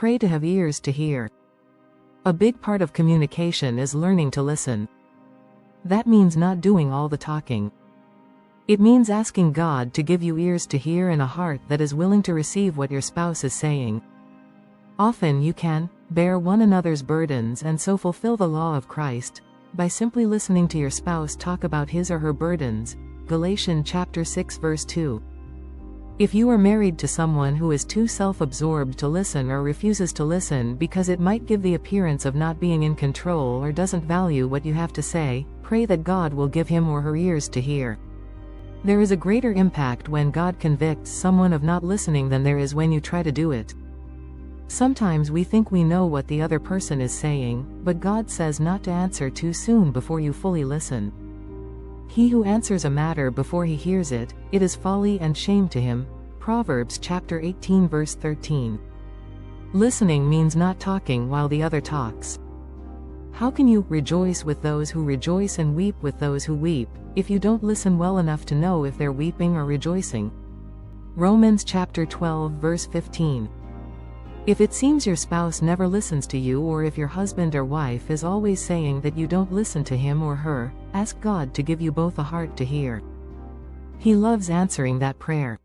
Pray to have ears to hear. A big part of communication is learning to listen. That means not doing all the talking. It means asking God to give you ears to hear and a heart that is willing to receive what your spouse is saying. Often you can bear one another's burdens and so fulfill the law of Christ by simply listening to your spouse talk about his or her burdens. Galatians chapter 6 verse 2. If you are married to someone who is too self-absorbed to listen or refuses to listen because it might give the appearance of not being in control or doesn't value what you have to say, pray that God will give him or her ears to hear. There is a greater impact when God convicts someone of not listening than there is when you try to do it. Sometimes we think we know what the other person is saying, but God says not to answer too soon before you fully listen. He who answers a matter before he hears it, it is folly and shame to him. Proverbs chapter 18 verse 13. Listening means not talking while the other talks. How can you rejoice with those who rejoice and weep with those who weep, if you don't listen well enough to know if they're weeping or rejoicing? Romans chapter 12 verse 15. If it seems your spouse never listens to you, or if your husband or wife is always saying that you don't listen to him or her, ask God to give you both a heart to hear. He loves answering that prayer.